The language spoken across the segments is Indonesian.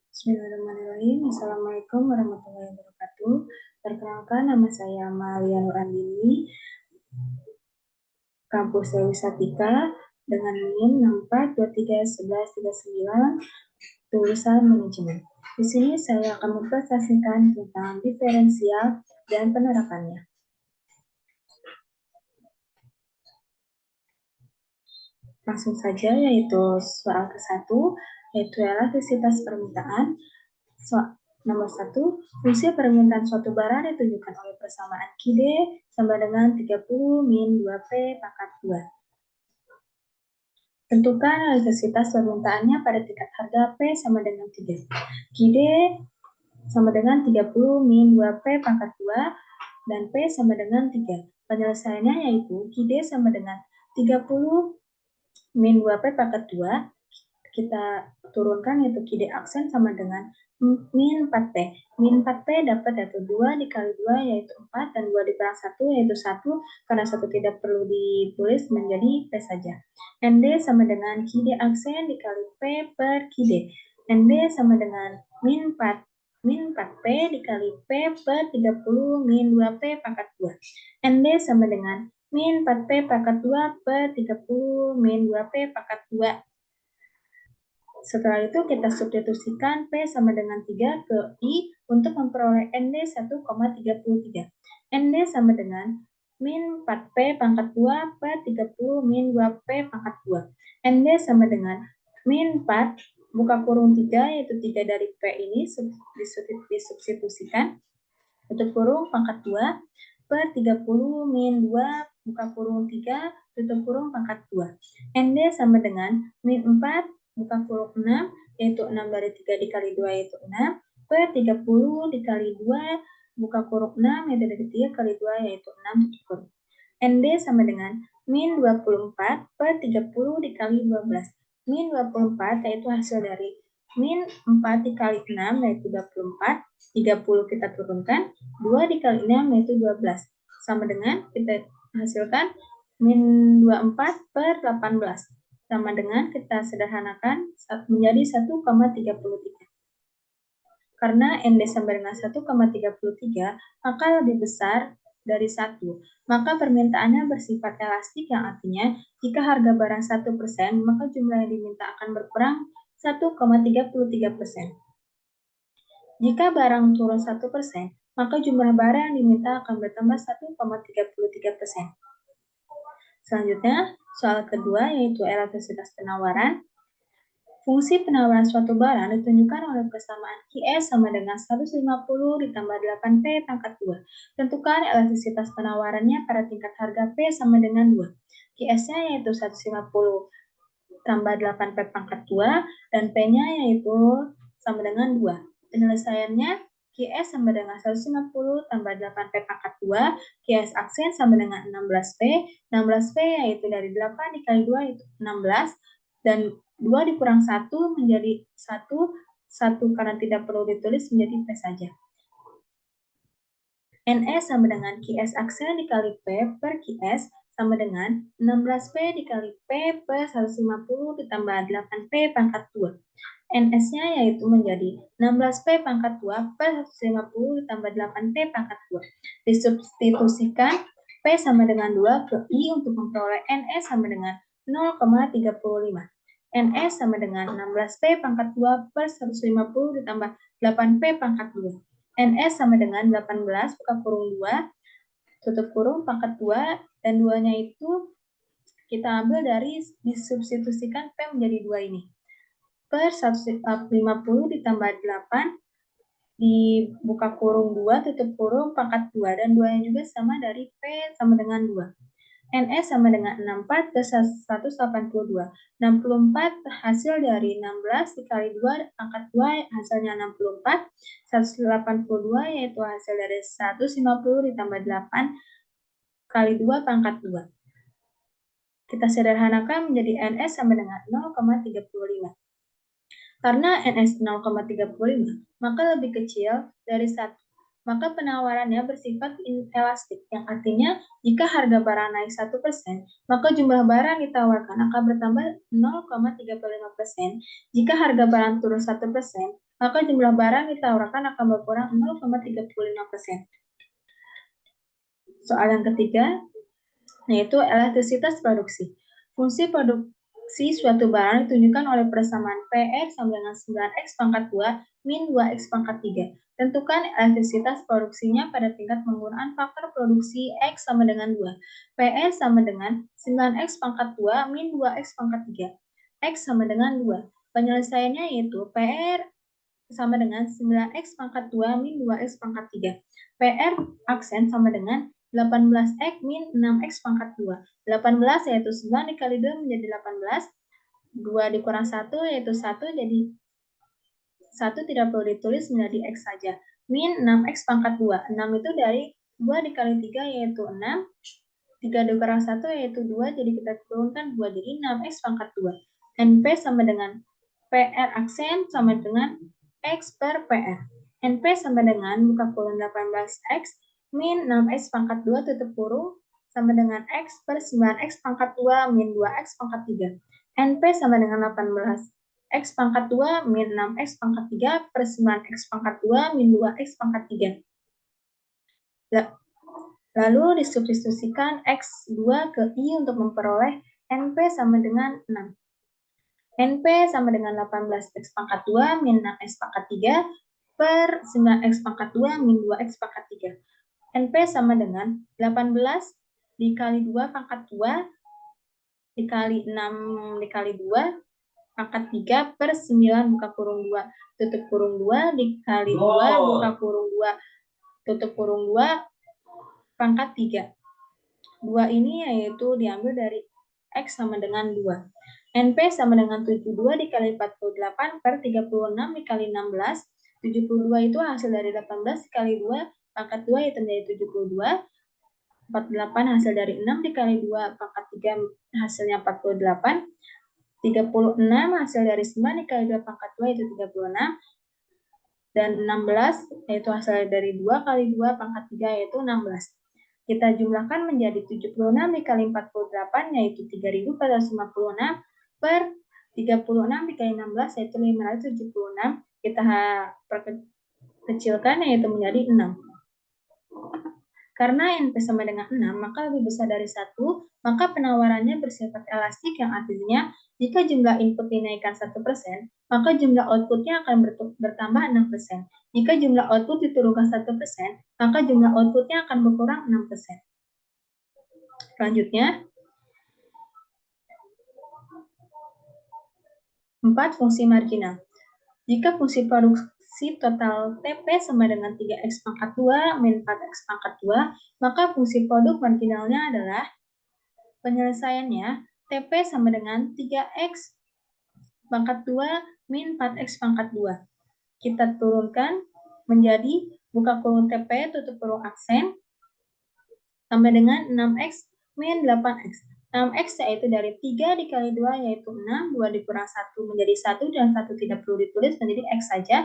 Bismillahirrahmanirrahim. Assalamualaikum warahmatullahi wabarakatuh. Perkenalkan, nama saya Amalia Nurandini, kampus Dewi Sartika, dengan NIM 64231139, tulisan manajemen. Di sini saya akan mempresentasikan tentang diferensial dan penerapannya. Langsung saja, yaitu soal ke-1, yaitu elastisitas permintaan. Nomor 1, fungsi permintaan suatu barang ditunjukkan oleh persamaan QD sama dengan 30 min 2P pangkat 2. Tentukan elastisitas permintaannya pada tingkat harga P sama dengan 3. QD sama dengan 30 min 2P pangkat 2 dan P sama dengan 3. Penyelesaiannya yaitu QD sama dengan 30 min 2P pangkat 2. Kita turunkan yaitu QD aksen sama dengan min 4P. Min 4P dapat yaitu 2 dikali 2 yaitu 4 dan 2 dikurang 1 yaitu 1. Karena 1 tidak perlu ditulis menjadi P saja. ND sama dengan QD aksen dikali P per QD. ND sama dengan min 4P dikali P per 30 min 2P pangkat 2. ND sama dengan min 4P pangkat 2 per 30 min 2P pangkat 2. Setelah itu kita substitusikan P sama dengan 3 ke I untuk memperoleh ND 1,33. ND sama dengan min 4P pangkat 2 per 30 min 2P pangkat 2. ND sama dengan min 4 buka kurung 3 yaitu 3 dari P ini disubstitusikan tutup kurung pangkat 2 per 30 min 2 buka kurung 3 tutup kurung pangkat 2. ND sama dengan min 4 buka kurung 6 yaitu 6 dari 3 dikali 2 yaitu 6 per 30 dikali 2 buka kurung 6 yaitu dari 3 kali 2 yaitu 6 tutup kurung. ND sama dengan min 24 per 30 dikali 12. Min 24 yaitu hasil dari min 4 dikali 6 yaitu 24. 30 kita turunkan. 2 dikali 6 yaitu 12. Sama dengan kita hasilkan min 24 per 18. Sama dengan kita sederhanakan menjadi 1,33. Karena ND sama dengan 1,33, maka lebih besar dari 1. Maka permintaannya bersifat elastik yang artinya jika harga barang 1%, maka jumlah yang diminta akan berkurang 1,33%. Jika barang turun 1%, maka jumlah barang yang diminta akan bertambah 1,33%. Selanjutnya, soal kedua yaitu elastisitas penawaran. Fungsi penawaran suatu barang ditunjukkan oleh persamaan QS sama dengan 150 ditambah 8P pangkat 2. Tentukan elastisitas penawarannya pada tingkat harga P sama dengan 2. QS-nya yaitu 150 tambah 8P pangkat 2 dan P-nya yaitu sama dengan 2. Penyelesaiannya QS sama dengan 150 tambah 8P pangkat 2, QS aksen sama dengan 16P. 16P yaitu dari 8 dikali 2 yaitu 16 dan 2 dikurang 1 menjadi 1, 1 karena tidak perlu ditulis menjadi P saja. NS sama dengan QS aksen dikali P per QS sama dengan 16P dikali P per 150 ditambah 8P pangkat 2. NS-nya yaitu menjadi 16P pangkat 2 per 150 ditambah 8P pangkat 2. Disubstitusikan P sama dengan 2 ke I untuk memperoleh NS sama dengan 0,35. NS sama dengan 16P pangkat 2 per 150 ditambah 8P pangkat 2. NS sama dengan 18 buka kurung 2 tutup kurung pangkat 2 dan 2-nya itu kita ambil dari disubstitusikan P menjadi 2 ini. Per 150 ditambah 8 dibuka kurung 2 tutup kurung pangkat 2 dan 2-nya juga sama dari P sama dengan 2. NS sama dengan 64 ke 182. 64 hasil dari 16 dikali 2 pangkat 2 hasilnya 64. 182 yaitu hasil dari 150 ditambah 8 kali 2 pangkat 2. Kita sederhanakan menjadi NS sama dengan 0,35. Karena NS 0,35, maka lebih kecil dari 1 maka penawarannya bersifat inelastik, yang artinya jika harga barang naik 1%, maka jumlah barang ditawarkan akan bertambah 0,35%. Jika harga barang turun 1%, maka jumlah barang ditawarkan akan berkurang 0,35%. Soal yang ketiga, yaitu elastisitas produksi. Fungsi produksi suatu barang ditunjukkan oleh persamaan PR sama dengan 9X pangkat 2 min 2X pangkat 3. Tentukan elastisitas produksinya pada tingkat penggunaan faktor produksi X sama dengan 2. PR sama dengan 9X pangkat 2 min 2X pangkat 3. X sama dengan 2. Penyelesaiannya yaitu PR sama dengan 9X pangkat 2 min 2X pangkat 3. PR aksen sama dengan 18X min 6X pangkat 2. 18 yaitu 9 dikali 2 menjadi 18. 2 dikurang 1 yaitu 1, jadi 1 tidak perlu ditulis menjadi X saja. Min 6X pangkat 2. 6 itu dari 2 dikali 3 yaitu 6. 3 dikurang 1 yaitu 2, jadi kita turunkan 2, jadi 6X pangkat 2. NP sama dengan PR aksen sama dengan X per PR. NP sama dengan buka kurung 18X min 6X pangkat 2 tutup kurung sama dengan X per 9X pangkat 2 min 2X pangkat 3. NP sama dengan 18X pangkat 2 min 6X pangkat 3 per 9X pangkat 2 min 2X pangkat 3. Lalu disubstitusikan X2 ke I untuk memperoleh NP sama dengan 6. NP sama dengan 18X pangkat 2 min 6X pangkat 3 per 9X pangkat 2 min 2X pangkat 3. NP sama dengan 18 dikali 2 pangkat 2 dikali 6 dikali 2 pangkat 3 per 9 buka kurung 2 tutup kurung 2 dikali 2 buka kurung 2 tutup kurung 2 pangkat 3. 2 ini yaitu diambil dari X sama dengan 2. NP sama dengan 72 dikali 48 per 36 dikali 16. 72 itu hasil dari 18 dikali 2 pangkat 2 yaitu menjadi 72. 48 hasil dari 6 dikali 2 pangkat 3 hasilnya 48. 36 hasil dari 9 dikali 2 pangkat 2 yaitu 36. Dan 16 yaitu hasil dari 2 kali 2 pangkat 3 yaitu 16. Kita jumlahkan menjadi 76 dikali 48 yaitu 3.456 per 36 dikali 16 yaitu 576. Kita kecilkan yaitu menjadi 6. Karena NP sama dengan 6, maka lebih besar dari 1, maka penawarannya bersifat elastik yang artinya jika jumlah input dinaikkan 1%, maka jumlah outputnya akan bertambah 6%. Jika jumlah output diturunkan 1%, maka jumlah outputnya akan berkurang 6%. Selanjutnya, 4. Fungsi marginal. Jika fungsi produksi total TP sama dengan 3X pangkat 2 min 4X pangkat 2, maka fungsi produk marginalnya adalah penyelesaiannya TP sama dengan 3X pangkat 2 min 4X pangkat 2. Kita turunkan menjadi buka kurung TP tutup kurung aksen tambah dengan 6X min 8X. 6X yaitu dari 3 dikali 2 yaitu 6, 2 dikurang 1 menjadi 1 dan 1 tidak perlu ditulis menjadi X saja.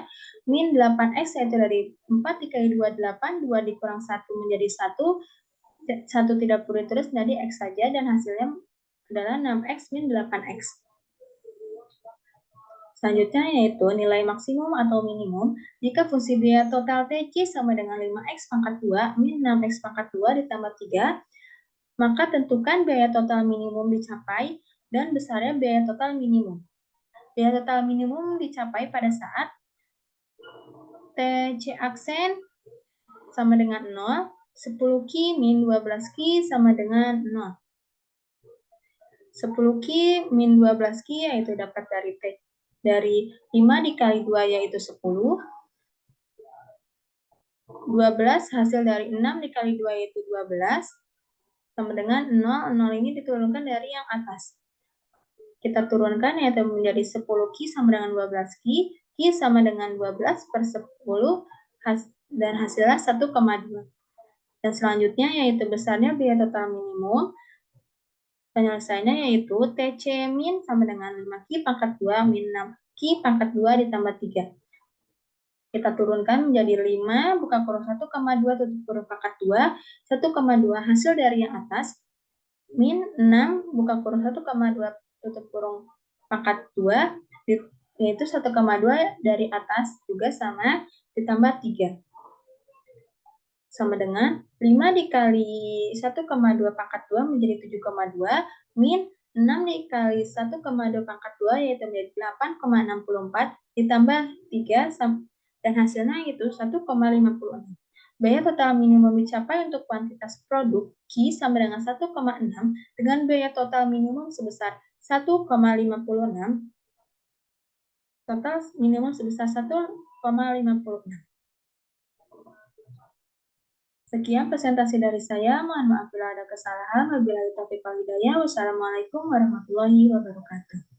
Min 8X yaitu dari 4 dikali 2 8, 2 dikurang 1 menjadi 1, 1 tidak perlu ditulis menjadi X saja dan hasilnya adalah 6X min 8X. Selanjutnya yaitu nilai maksimum atau minimum jika fungsi biaya total TC sama dengan 5X pangkat 2 min 6X pangkat 2 ditambah 3, maka tentukan biaya total minimum dicapai dan besarnya biaya total minimum. Biaya total minimum dicapai pada saat TC aksen sama dengan 0, 10 Ki min 12 Ki sama dengan 0. 10 Ki min 12 Ki yaitu dapat dari 5 dikali 2 yaitu 10. 12 hasil dari 6 dikali 2 yaitu 12. Sama dengan 0, 0 ini diturunkan dari yang atas. Kita turunkan yaitu menjadi 10 Ki sama dengan 12 Ki. Ki sama dengan 12 per 10 dan hasilnya 1,2. Dan selanjutnya yaitu besarnya biaya total minimum. Penyelesaiannya yaitu TC min sama dengan 5 Ki pangkat 2 min 6 Ki pangkat 2 ditambah 3. Kita turunkan menjadi 5, buka kurung 1,2, tutup kurung pangkat 2, 1,2 hasil dari yang atas, min 6, buka kurung 1,2, tutup kurung pangkat 2, yaitu 1,2 dari atas juga sama, ditambah 3. Sama dengan 5 dikali 1,2 pangkat 2 menjadi 7,2, min 6 dikali 1,2 pangkat 2 yaitu menjadi 8,64, ditambah 3, dan hasilnya itu 1,56. Biaya total minimum dicapai untuk kuantitas produk Q sama dengan 1,6 dengan biaya total minimum sebesar 1,56. Total minimum sebesar 1,56. Sekian presentasi dari saya. Mohon maaf bila ada kesalahan. Wabillahi taufiq wal hidayah. Wassalamualaikum warahmatullahi wabarakatuh.